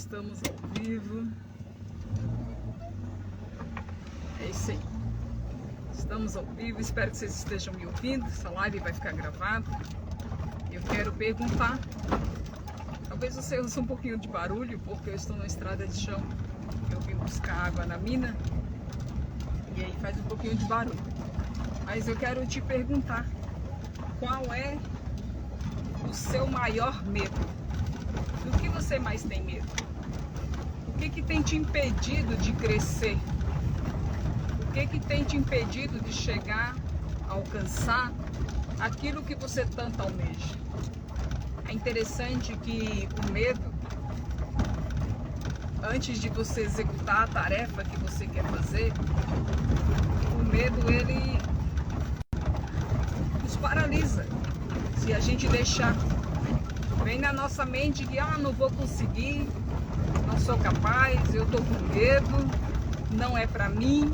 Estamos ao vivo. É isso aí. Estamos ao vivo. Espero que vocês estejam me ouvindo. Essa live vai ficar gravada. Eu quero perguntar. Talvez você ouça um pouquinho de barulho, porque eu estou na estrada de chão. Eu vim buscar água na mina. E aí faz um pouquinho de barulho. Mas eu quero te perguntar. Qual é o seu maior medo? Do que você mais tem medo? O que tem te impedido de crescer? O que tem te impedido de chegar, alcançar aquilo que você tanto almeja? É interessante que o medo, antes de você executar a tarefa que você quer fazer, o medo ele nos paralisa. Se a gente deixar, vem na nossa mente que não vou conseguir, não sou capaz, eu tô com medo, não é pra mim,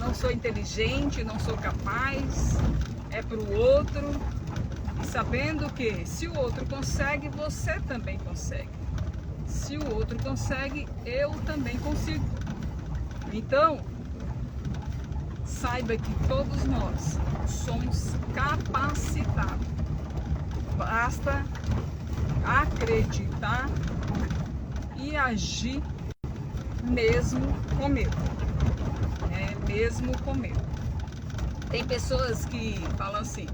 não sou inteligente, não sou capaz, é pro outro. E sabendo que se o outro consegue, você também consegue. Se o outro consegue, eu também consigo. Então, saiba que todos nós somos capacitados. Basta acreditar e agir mesmo com medo. Mesmo com medo. Tem pessoas que falam assim.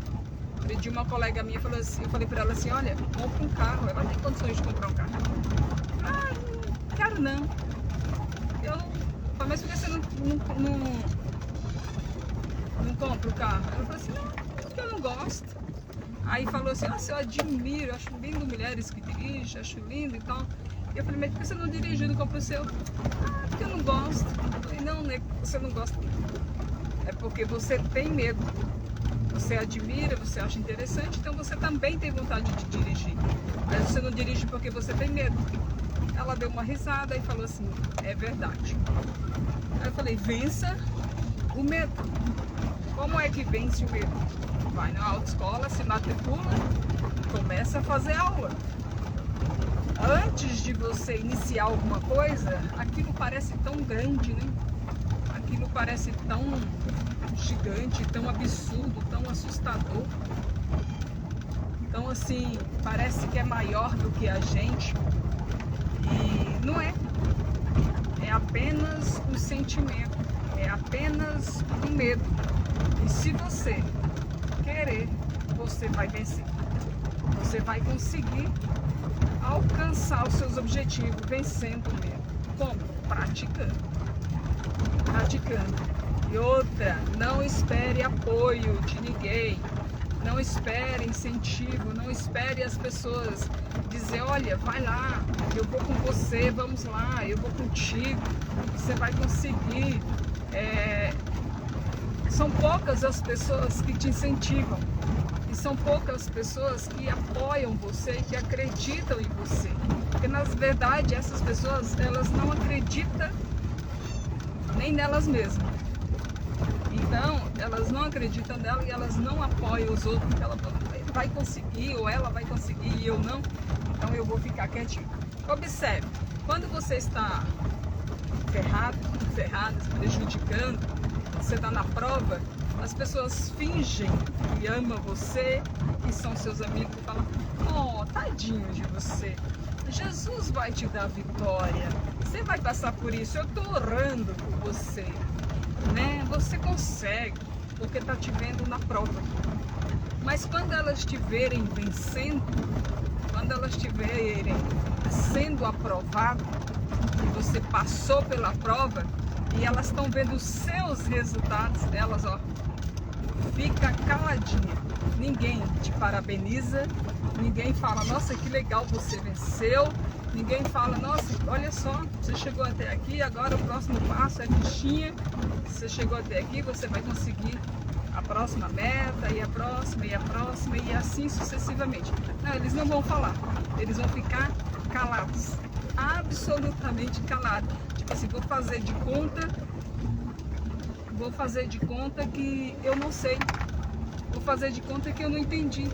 De uma colega minha falou assim, eu falei para ela assim, olha, compra um carro. Ela tem condições de comprar um carro. Não quero não. Eu falei, mas por que você não compra o carro? Ela falou assim, não, porque eu não gosto. Aí falou assim, nossa, eu admiro, acho lindo mulheres que dirigem, acho lindo e tal. E eu falei, mas por que você não dirige, não compra o seu? Porque eu não gosto. Eu falei, não, né, você não gosta. É porque você tem medo. Você admira, você acha interessante, então você também tem vontade de dirigir. Mas você não dirige porque você tem medo. Ela deu uma risada e falou assim, é verdade. Aí eu falei, vença o medo. Como é que vence o medo? Vai na autoescola, se matricula, começa a fazer aula. Antes de você iniciar alguma coisa, aquilo parece tão grande, né? Aquilo parece tão gigante, tão absurdo, tão assustador. Então assim, parece que é maior do que a gente. E não é. É apenas um sentimento, é apenas um medo. E se você querer, você vai vencer. Você vai conseguir alcançar os seus objetivos vencendo o medo. Como? Praticando. Praticando. E outra, não espere apoio de ninguém. Não espere incentivo, não espere as pessoas dizer, olha, vai lá, eu vou com você, vamos lá, eu vou contigo, você vai conseguir. São poucas as pessoas que te incentivam e são poucas pessoas que apoiam você e que acreditam em você. Porque na verdade essas pessoas, elas não acreditam nem nelas mesmas. Então, elas não acreditam nela e elas não apoiam os outros, porque ela vai conseguir ou ela vai conseguir e eu não, então eu vou ficar quietinho. Observe, quando você está ferrado, se prejudicando, você está na prova, as pessoas fingem que amam você, que são seus amigos, e falam, tadinho de você, Jesus vai te dar vitória, você vai passar por isso, eu estou orando por você. Né? Você consegue, porque está te vendo na prova. Mas quando elas te verem vencendo, quando elas te verem sendo aprovado, que você passou pela prova, e elas estão vendo os seus resultados, elas, fica caladinha. Ninguém te parabeniza, ninguém fala, nossa, que legal, você venceu. Ninguém fala, nossa, olha só, você chegou até aqui, agora o próximo passo é fichinha. Você chegou até aqui, você vai conseguir a próxima meta, e a próxima, e a próxima, e assim sucessivamente. Não, eles não vão falar, eles vão ficar calados, absolutamente calados. Tipo assim, vou fazer de conta que eu não sei, vou fazer de conta que eu não entendi,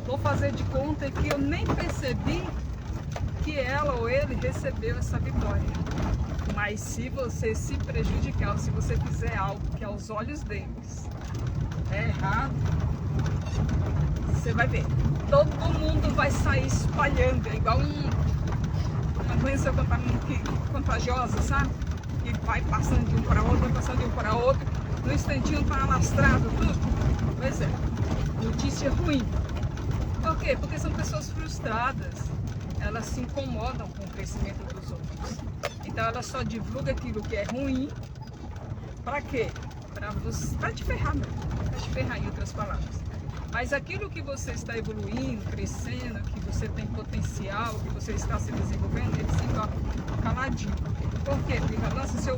vou fazer de conta que eu nem percebi que ela ou ele recebeu essa vitória. Mas se você se prejudicar, ou se você fizer algo que aos olhos deles é errado, você vai ver, todo mundo vai sair espalhando, é igual uma doença contagiosa, sabe? Que vai passando de um para outro, vai passando de um para outro, no instantinho tá alastrado tudo. Pois é, notícia ruim. Por quê? Porque são pessoas frustradas, elas se incomodam com o crescimento dos outros. Então ela só divulga aquilo que é ruim, para quê? Para te ferrar mesmo, para te ferrar em outras palavras. Mas aquilo que você está evoluindo, crescendo, que você tem potencial, que você está se desenvolvendo, eles ficam caladinhos. Por quê? Porque, nossa, se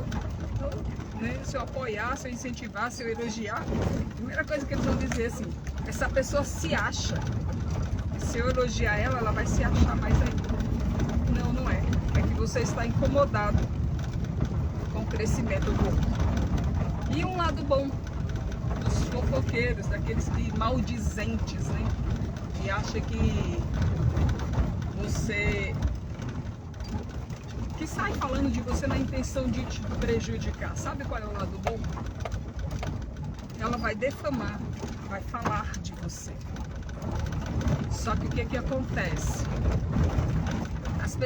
eu apoiar, se eu incentivar, se eu elogiar, a primeira coisa que eles vão dizer assim, essa pessoa se acha. Se eu elogiar ela, ela vai se achar mais ainda. Não, não é. É que você está incomodado com o crescimento do outro. E um lado bom dos fofoqueiros, daqueles que maldizentes, né? E acha que você... que sai falando de você na intenção de te prejudicar. Sabe qual é o lado bom? Ela vai defamar, vai falar de você. Só que o que acontece?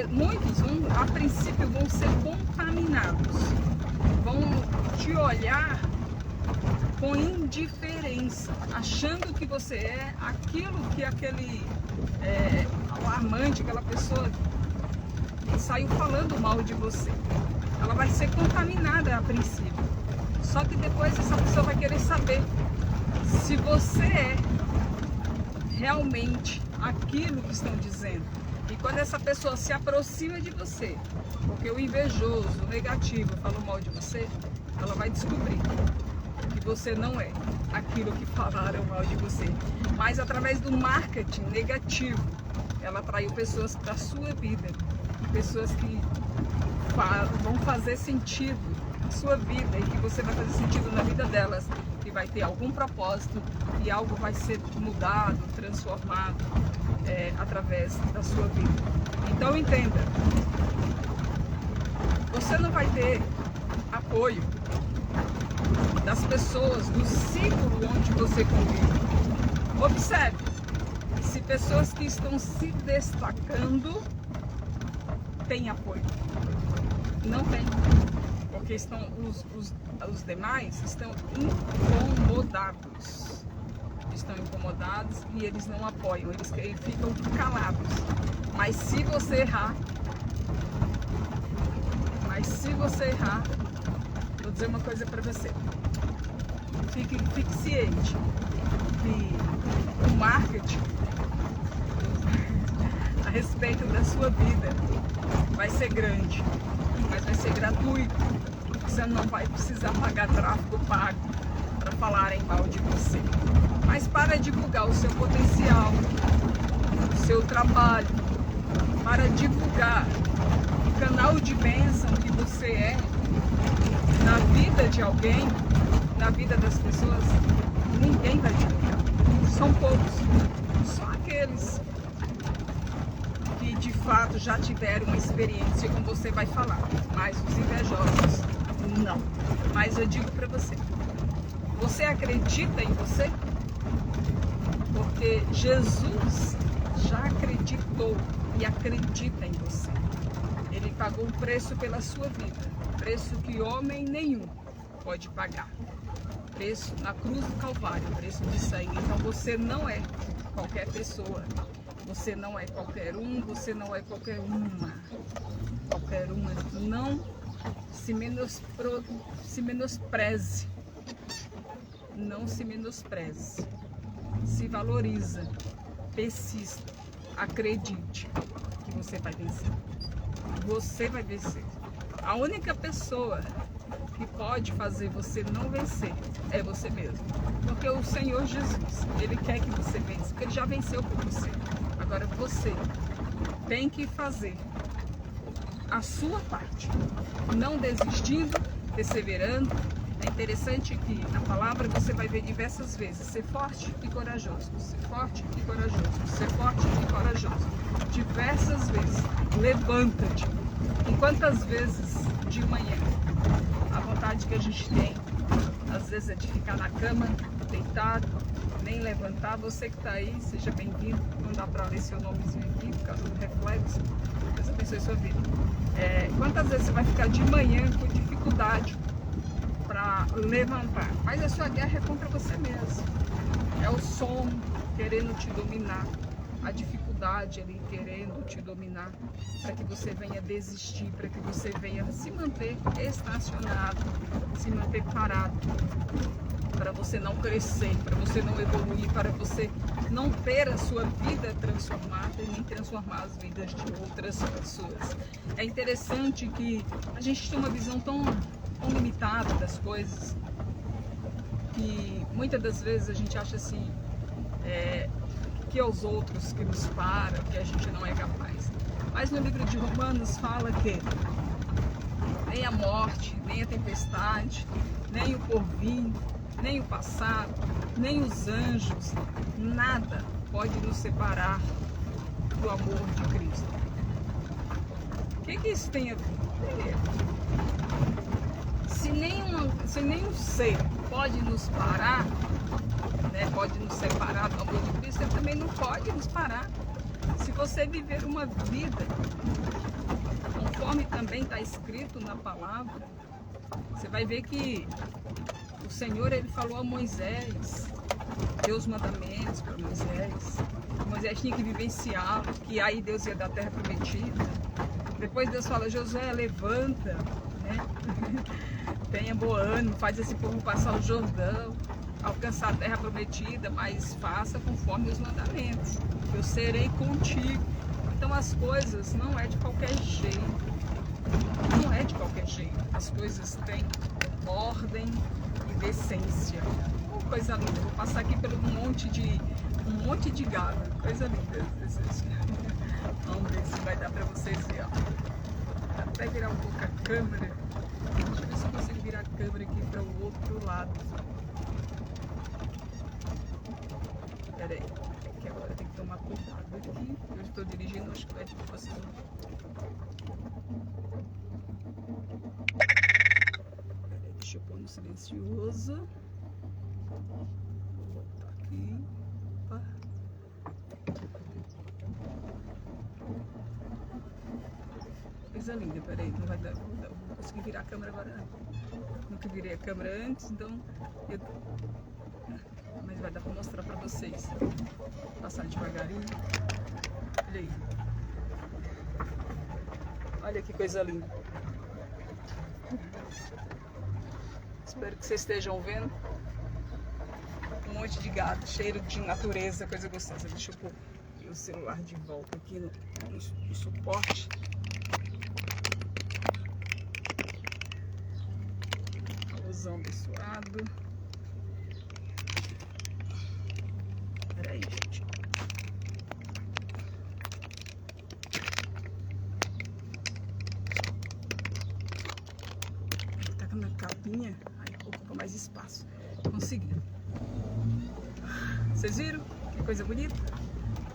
Muitos a princípio vão ser contaminados, vão te olhar com indiferença, achando que você é aquilo que aquele alarmante, aquela pessoa que saiu falando mal de você. Ela vai ser contaminada a princípio, só que depois essa pessoa vai querer saber se você é realmente aquilo que estão dizendo. E quando essa pessoa se aproxima de você, porque o invejoso, o negativo falou mal de você, ela vai descobrir que você não é aquilo que falaram mal de você. Mas através do marketing negativo, ela atraiu pessoas para a sua vida, pessoas que vão fazer sentido na sua vida e que você vai fazer sentido na vida delas, que vai ter algum propósito e algo vai ser mudado, transformado através da sua vida. Então entenda, você não vai ter apoio das pessoas do círculo onde você convive. Observe, se pessoas que estão se destacando têm apoio. Não tem, porque os demais estão incomodados. Estão incomodados e eles não apoiam, eles ficam calados. Mas se você errar, vou dizer uma coisa para você. Fique ciente que o marketing a respeito da sua vida vai ser grande, mas vai ser gratuito. Você não vai precisar pagar tráfego pago para falarem mal de você. Mas para divulgar o seu potencial, o seu trabalho, para divulgar o canal de bênção que você é na vida de alguém, na vida das pessoas, ninguém vai divulgar. São poucos, só aqueles que de fato já tiveram uma experiência como você vai falar, mas os invejosos não. Mas eu digo para você, você acredita em você? Porque Jesus já acreditou e acredita em você. Ele pagou um preço pela sua vida, preço que homem nenhum pode pagar. Preço na cruz do Calvário, preço de sangue. Então você não é qualquer pessoa, você não é qualquer um, você não é qualquer uma. Qualquer uma. Não se menospreze. Não se menospreze. Se valoriza, persista, acredite que você vai vencer. Você vai vencer. A única pessoa que pode fazer você não vencer é você mesmo. Porque o Senhor Jesus, Ele quer que você vença, porque Ele já venceu por você. Agora você tem que fazer a sua parte, não desistindo, perseverando. É interessante que na palavra você vai ver diversas vezes: ser forte e corajoso, ser forte e corajoso, ser forte e corajoso. Diversas vezes. levanta-te. E quantas vezes de manhã a vontade que a gente tem, às vezes, é de ficar na cama, deitado, nem levantar. Você que está aí, seja bem-vindo. Não dá para ler seu nomezinho aqui por causa do reflexo. Deus abençoe sua vida. Quantas vezes você vai ficar de manhã com dificuldade para levantar? Mas a sua guerra é contra você mesmo. É o sono querendo te dominar, a dificuldade ali querendo te dominar, para que você venha desistir, para que você venha se manter estacionado, se manter parado, para você não crescer, para você não evoluir, para você não ter a sua vida transformada e nem transformar as vidas de outras pessoas. É interessante que a gente tem uma visão tão limitada das coisas, que muitas das vezes a gente acha assim, que é os outros que nos param, que a gente não é capaz. Mas no livro de Romanos fala que nem a morte, nem a tempestade, nem o porvir, nem o passado, nem os anjos, nada pode nos separar do amor de Cristo. O que isso tem a ver? Se nenhum ser pode nos parar, pode nos separar do amor de Cristo, ele também não pode nos parar. Se você viver uma vida conforme também está escrito na palavra, você vai ver que o Senhor, ele falou a Moisés, deu os mandamentos para Moisés. Moisés tinha que vivenciar, que aí Deus ia dar a terra prometida. Depois Deus fala: Josué, levanta, tenha bom ânimo, faz esse povo passar o Jordão, alcançar a terra prometida, mas faça conforme os mandamentos. Eu serei contigo. Então as coisas não é de qualquer jeito. Não é de qualquer jeito. As coisas têm ordem e decência. Coisa linda. Vou passar aqui pelo um monte de gado. Coisa linda. Vamos ver se vai dar para vocês ver. Vou até virar um pouco a câmera. Deixa eu ver se eu consigo virar a câmera aqui para o outro lado. Pera aí, que agora tem que tomar cuidado aqui. Eu estou dirigindo, acho que vai ter que vocês. Deixa eu pôr no silencioso. Vou voltar aqui. Opa. Coisa linda, peraí, não vai dar. Não vou conseguir virar a câmera agora não. Nunca virei a câmera antes, então mas vai dar para mostrar para vocês. Vou passar devagarinho. Olha aí. Olha que coisa linda. Espero que vocês estejam vendo. Um monte de gado, cheiro de natureza, coisa gostosa. Deixa eu pôr o celular de volta aqui no suporte. Calorão abençoado. Peraí, gente. Tá com a minha capinha, aí ocupa mais espaço. Consegui. Vocês viram? Que coisa bonita?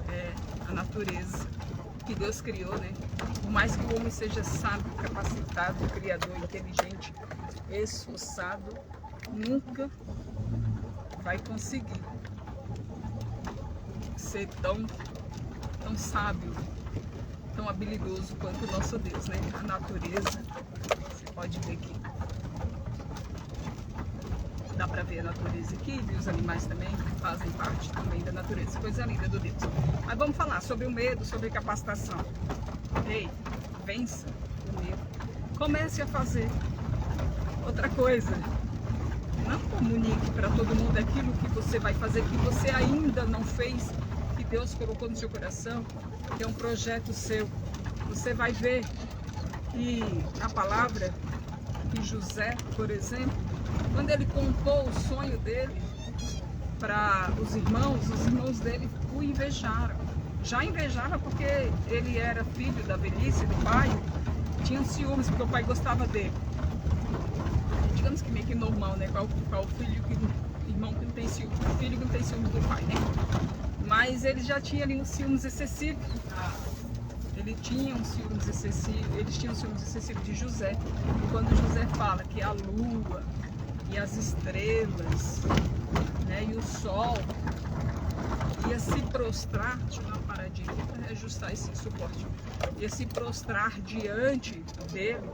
É a natureza que Deus criou, né? Por mais que o homem seja sábio, capacitado, criador, inteligente, esforçado, nunca vai conseguir ser tão sábio, tão habilidoso quanto o nosso Deus, né? A natureza, você pode ver que dá pra ver a natureza aqui, e os animais também fazem parte também da natureza. Coisa linda do Deus. Mas vamos falar sobre o medo, sobre capacitação. Ei, vença o medo. Comece a fazer. Outra coisa, não comunique para todo mundo aquilo que você vai fazer, que você ainda não fez, que Deus colocou no seu coração, que é um projeto seu. Você vai ver que a palavra que José, por exemplo, quando ele contou o sonho dele para os irmãos dele o invejaram. Já invejava porque ele era filho da velhice do pai, tinham ciúmes porque o pai gostava dele. Digamos que meio que normal, né? Qual filho irmão que não tem ciúmes, filho que não tem ciúmes do pai, né? Mas ele já tinha ali uns ciúmes excessivos. eles tinham ciúmes excessivos de José. E quando José fala que a lua e as estrelas, né, e o sol ia se prostrar, deixa eu dar uma paradinha aqui para reajustar esse suporte, ia se prostrar diante dele,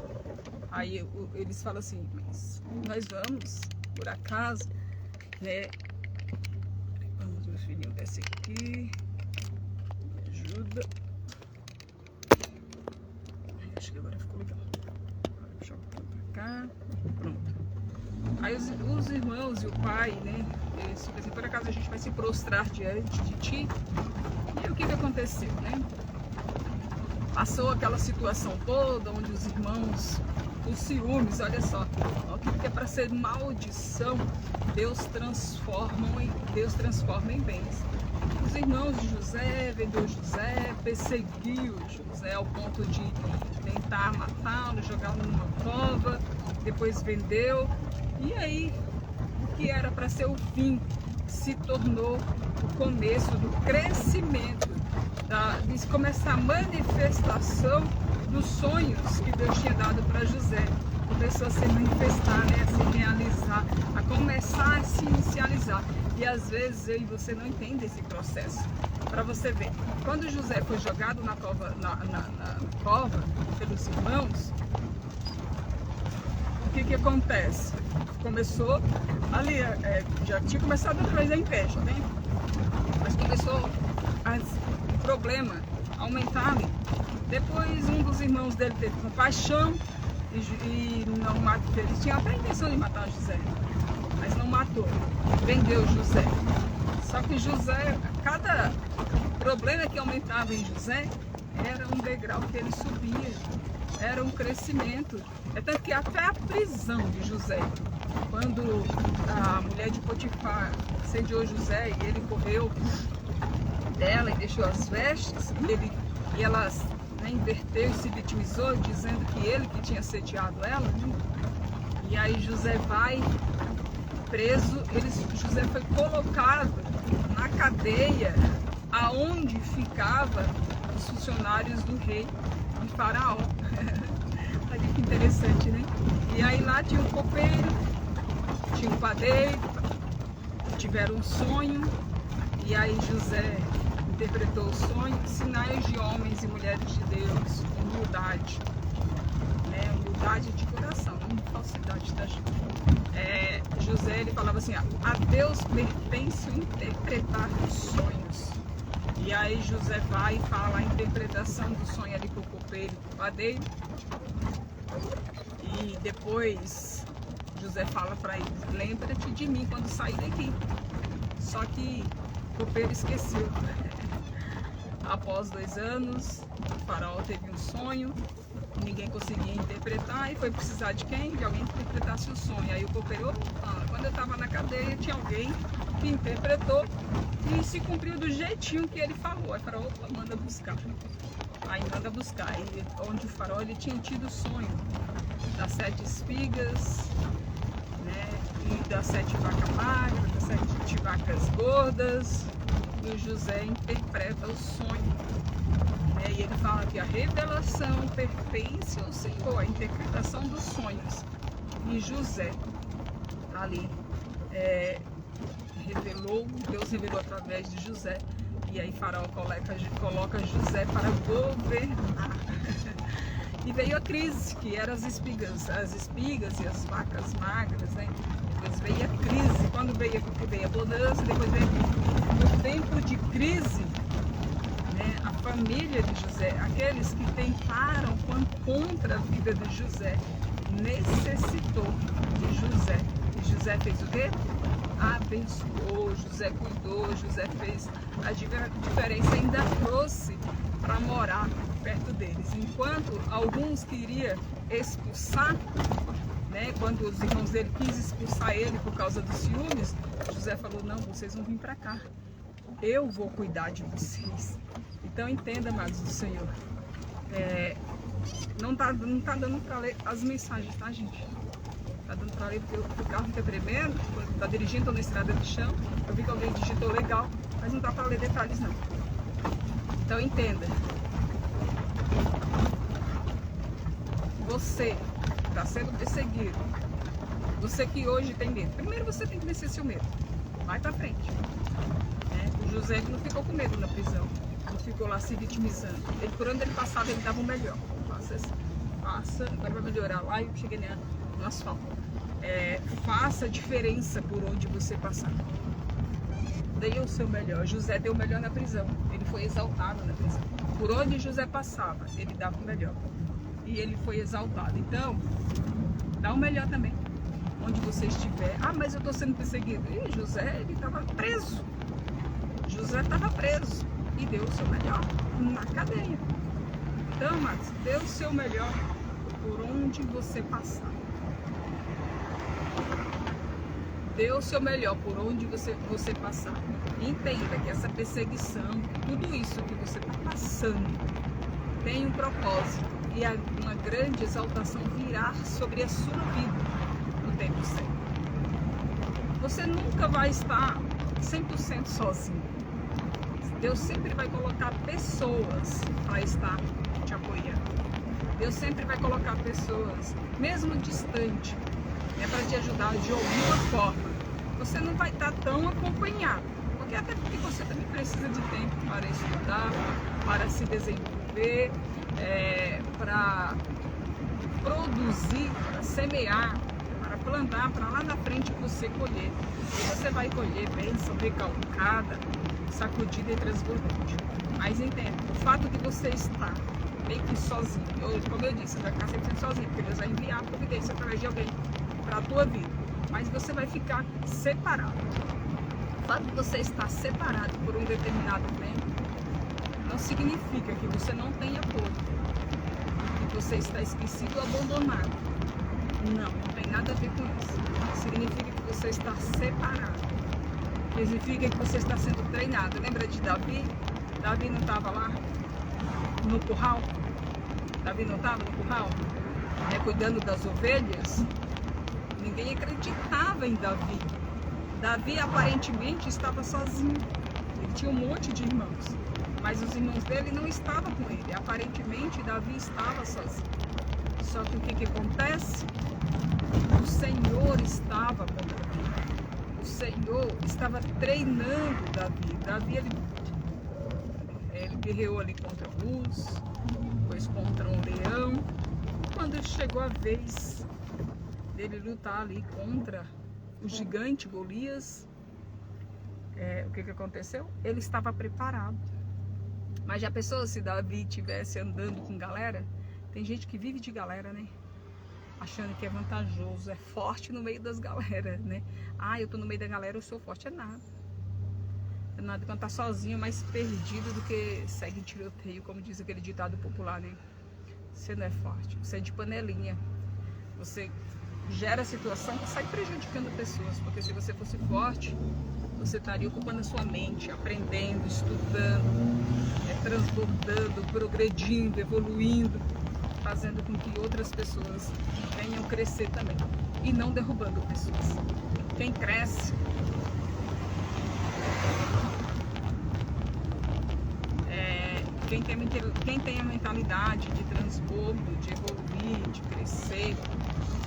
aí eles falam assim, mas nós vamos, por acaso, né? Vamos, meu filhinho, desce aqui, me ajuda. Acho que agora ficou legal. Deixa eu puxar pra cá, pronto. Aí os irmãos e o pai, né? Eles, assim, por acaso a gente vai se prostrar diante de ti. E aí, o que aconteceu, né? Passou aquela situação toda onde os irmãos, os ciúmes, olha só, o que é para ser maldição, Deus transforma em bens. Os irmãos de José, vendeu José, perseguiu José ao ponto de tentar matá-lo, jogá-lo numa cova, depois vendeu. E aí, o que era para ser o fim se tornou o começo do crescimento, de começar a manifestação dos sonhos que Deus tinha dado para José. Começou a se manifestar, né, a se realizar, a começar a se inicializar. E às vezes eu e você não entende esse processo. Para você ver, quando José foi jogado na cova, pelos irmãos, o que acontece? Começou ali, já tinha começado atrás da inveja, né? Mas começou o problema a aumentar ali. Depois um dos irmãos dele teve compaixão e não matou. Ele tinha até a intenção de matar José, mas não matou. Vendeu José. Só que José, cada problema que aumentava em José era um degrau que ele subia. Era um crescimento. É tanto que até a prisão de José, quando a mulher de Potifar sediou José e ele correu dela e deixou as vestes, e ela, né, inverteu e se vitimizou, dizendo que ele que tinha sediado ela, né? E aí José vai preso, José foi colocado na cadeia aonde ficava os funcionários do rei de Faraó. Olha que interessante, né? E aí lá tinha um copeiro, tinha um padeiro, tiveram um sonho, e aí José interpretou o sonho, sinais de homens e mulheres de Deus, humildade, né? Humildade de coração, não falsidade da gente. José, ele falava assim, a Deus pertence o interpretar os sonhos. E aí José vai e fala a interpretação do sonho ali pro copeiro, pro padeiro. E depois José fala para ele, lembra-te de mim quando sair daqui. Só que o copeiro esqueceu. Após 2 anos, o faraó teve um sonho, ninguém conseguia interpretar e foi precisar de quem? De alguém que interpretasse o sonho. Aí o copeiro, quando eu estava na cadeia, tinha alguém que interpretou e se cumpriu do jeitinho que ele falou. Aí o faraó, manda buscar. Aí manda buscar. E onde o faraó ele tinha tido o sonho das 7 espigas, né? E das 7 vacas magras, das 7 vacas gordas. E o José interpreta o sonho, né? E ele fala que a revelação pertence ao Senhor, a interpretação dos sonhos. E José ali Deus revelou através de José. E aí Faraó coloca José para governar. E veio a crise, que eram as espigas e as vacas magras, né? Depois veio a crise. Quando veio a bonança, depois veio o tempo de crise, né? A família de José, aqueles que tentaram contra a vida de José, necessitou de José. E José fez o quê? Abençoou, José cuidou, José fez a diferença, ainda trouxe para morar perto deles. Enquanto alguns queriam expulsar, né, quando os irmãos dele quis expulsar ele por causa dos ciúmes, José falou, não, vocês vão vir para cá, eu vou cuidar de vocês. Então entenda, amados do Senhor, não tá dando para ler as mensagens, tá, gente? Tá dando para ler porque o carro fica tremendo, quando tá dirigindo, tô na estrada de chão, eu vi que alguém digitou legal, mas não dá para ler detalhes não. Então entenda, você está sendo perseguido, você que hoje tem medo, primeiro você tem que vencer seu medo, vai pra frente. O José não ficou com medo na prisão, não ficou lá se vitimizando. Ele, por onde ele passava, ele dava o melhor. Faça, agora vai melhorar lá e eu cheguei no asfalto. Faça a diferença por onde você passar. Dê o seu melhor. José deu o melhor na prisão, ele foi exaltado na prisão. Por onde José passava, ele dava o melhor. E ele foi exaltado. Então, dá o melhor também. Onde você estiver. Ah, mas eu estou sendo perseguido. E José, ele estava preso. José estava preso e deu o seu melhor na cadeia. Então, amados, dê o seu melhor por onde você passar. Dê o seu melhor por onde você passar. Entenda que essa perseguição, tudo isso que você está passando, tem um propósito. E uma grande exaltação virá sobre a sua vida no tempo certo. Você nunca vai estar 100% sozinho. Deus sempre vai colocar pessoas para estar te apoiando. Deus sempre vai colocar pessoas, mesmo distante, para te ajudar de alguma forma. Você não vai estar tão acompanhado, até porque você também precisa de tempo para estudar, para se desenvolver, para produzir, para semear, para plantar, para lá na frente você colher. E você vai colher bênção recalcada, sacudida e transbordante. Mas entenda, o fato de você estar meio que sozinho, como eu disse, você vai ficar sempre sozinho, porque Deus vai enviar a providência através de alguém para a tua vida. Mas você vai ficar separado. O fato de você estar separado por um determinado tempo não significa que você não tem apoio, que você está esquecido ou abandonado. Não tem nada a ver com isso. Significa que você está separado. Significa que você está sendo treinado. Lembra de Davi? Davi não estava lá no curral? Davi não estava no curral? Cuidando das ovelhas? Ninguém acreditava em Davi. Davi aparentemente estava sozinho. Ele tinha um monte de irmãos, mas os irmãos dele não estavam com ele. Aparentemente Davi estava sozinho. Só que o que acontece? O Senhor estava com Davi. O Senhor estava treinando Davi. Davi ele guerreou ali contra o urso, depois contra um leão. Quando chegou a vez dele lutar ali contra o gigante Golias, o que aconteceu? Ele estava preparado. Mas já pensou se Davi estivesse andando com galera? Tem gente que vive de galera, né? Achando que é vantajoso, é forte no meio das galera, né? Ah, eu tô no meio da galera, eu sou forte. É nada. É nada, quando tá sozinho, mais perdido do que segue em tiroteio, como diz aquele ditado popular, né? Você não é forte, você é de panelinha. Você gera a situação que sai prejudicando pessoas, porque se você fosse forte, você estaria ocupando a sua mente, aprendendo, estudando, transbordando, progredindo, evoluindo, fazendo com que outras pessoas venham crescer também, e não derrubando pessoas. Quem cresce quem tem a mentalidade de transbordo, de evoluir, de crescer,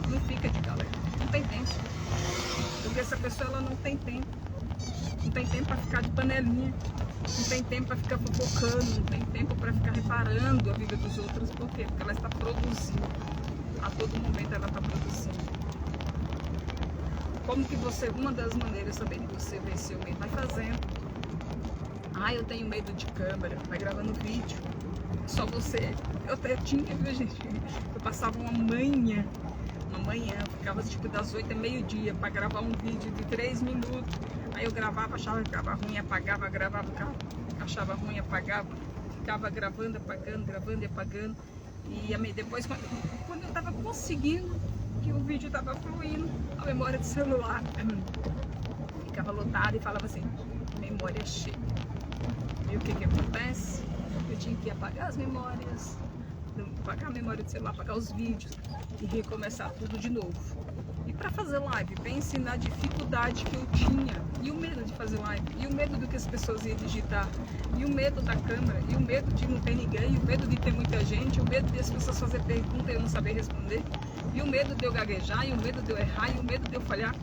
não fica de galera, não tem tempo, porque essa pessoa ela não tem tempo para ficar de panelinha, não tem tempo para ficar fofocando, não tem tempo para ficar reparando a vida dos outros. Por quê? Porque ela está produzindo, a todo momento ela está produzindo. Como que uma das maneiras também de você vencer o medo, vai fazendo. Ah, eu tenho medo de câmera, vai gravando vídeo, só você. Eu tinha, viu, gente? Eu passava uma manhã, ficava tipo das 8 a meio-dia para gravar um vídeo de 3 minutos. Aí eu gravava, achava que ficava ruim, apagava, gravava, achava ruim, apagava, ficava gravando, apagando, gravando e apagando. E depois, quando eu tava conseguindo, que o vídeo tava fluindo, a memória do celular ficava lotada e falava assim, memória cheia. E o que acontece? Eu tinha que apagar as memórias, apagar a memória do celular, apagar os vídeos e recomeçar tudo de novo. E para fazer live, pense na dificuldade que eu tinha, e o medo de fazer live, e o medo do que as pessoas iam digitar, e o medo da câmera, e o medo de não ter ninguém, e o medo de ter muita gente, o medo de as pessoas fazer pergunta e eu não saber responder, e o medo de eu gaguejar, e o medo de eu errar, e o medo de eu falhar.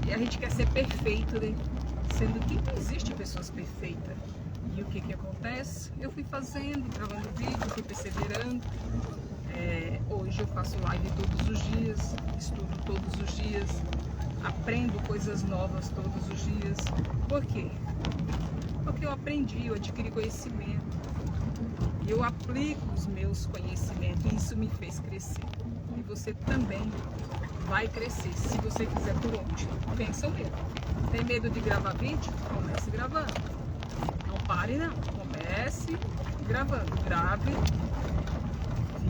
E a gente quer ser perfeito, né? Sendo que não existe pessoas perfeitas. E o que que acontece? Eu fui fazendo, gravando vídeo, fui perseverando. Hoje eu faço live todos os dias, estudo todos os dias, aprendo coisas novas todos os dias. Por quê? Porque eu aprendi, eu adquiri conhecimento. E eu aplico os meus conhecimentos e isso me fez crescer. E você também vai crescer se você fizer por onde. Pensa mesmo. Tem medo de gravar vídeo? Comece gravando. Não pare não. Comece gravando. Grave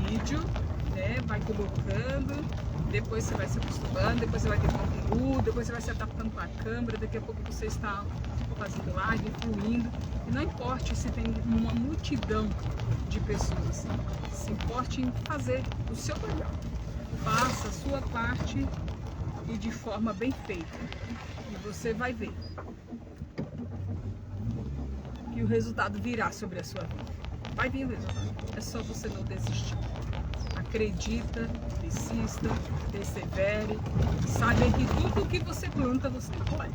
vídeo, né? Vai colocando. Depois você vai se acostumando. Depois você vai ter conteúdo. Depois você vai se adaptando com a câmera. Daqui a pouco você está fazendo live, fluindo. E não importa se tem uma multidão de pessoas. Se importe em fazer o seu melhor. Faça a sua parte e de forma bem feita. E você vai ver que o resultado virá sobre a sua vida. Vai vir o resultado. É só você não desistir. Acredita, persista, persevere. Saiba que tudo que você planta, você colhe.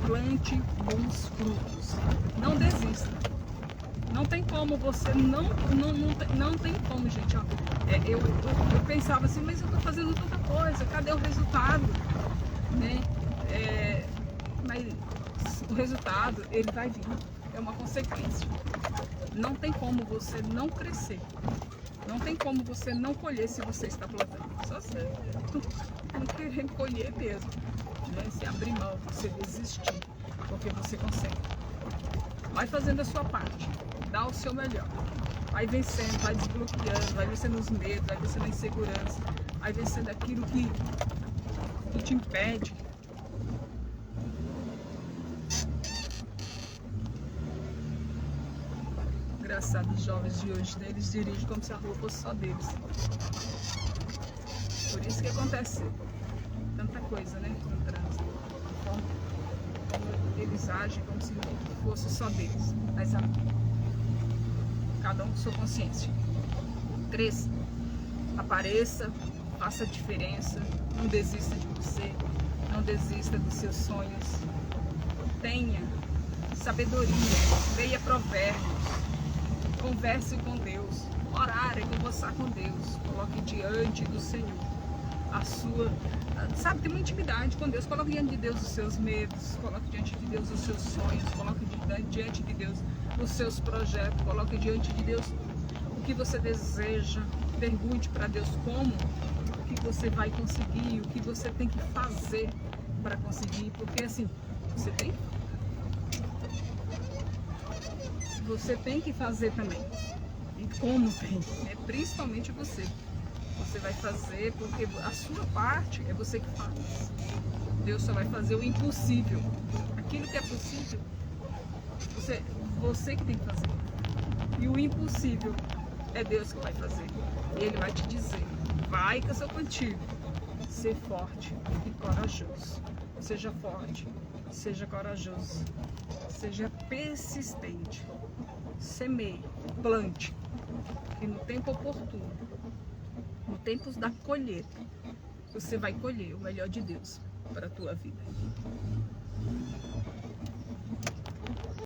Plante bons frutos. Não desista. Não tem como você, não tem como, gente. Ó, eu pensava assim, mas eu tô fazendo tanta coisa, cadê o resultado? Né? Mas o resultado, ele vai vir, é uma consequência. Não tem como você não crescer. Não tem como você não colher se você está plantando. Só se não querer colher mesmo. Né? Se abrir mão, se desistir, porque você consegue. Vai fazendo a sua parte. Dá o seu melhor. Vai vencendo, vai desbloqueando, vai vencendo os medos, vai vencendo a insegurança, vai vencendo aquilo que te impede. Engraçado, os jovens de hoje, né? Eles dirigem como se a rua fosse só deles. Por isso que acontece tanta coisa, né? No trânsito. Como eles agem como se fosse só deles. Mas cada um com sua consciência. Cresça, apareça, faça a diferença, não desista de você, não desista dos seus sonhos. Tenha sabedoria, leia provérbios, converse com Deus, orar é conversar com Deus, coloque diante do Senhor a sua, sabe, tem uma intimidade com Deus, coloque diante de Deus os seus medos, coloque diante de Deus os seus sonhos, coloque diante de Deus os seus projetos, coloque diante de Deus o que você deseja, pergunte para Deus como, o que você vai conseguir, o que você tem que fazer para conseguir, porque assim, você tem que fazer também, e como tem, né? Principalmente você vai fazer, porque a sua parte é você que faz. Deus só vai fazer o impossível. Aquilo que é possível, você que tem que fazer. E o impossível é Deus que vai fazer. E Ele vai te dizer, vai que eu sou contigo. Ser forte e corajoso. Seja forte, seja corajoso. Seja persistente. Semeie, plante. E no tempo oportuno, no tempo da colheita, você vai colher o melhor de Deus para a tua vida.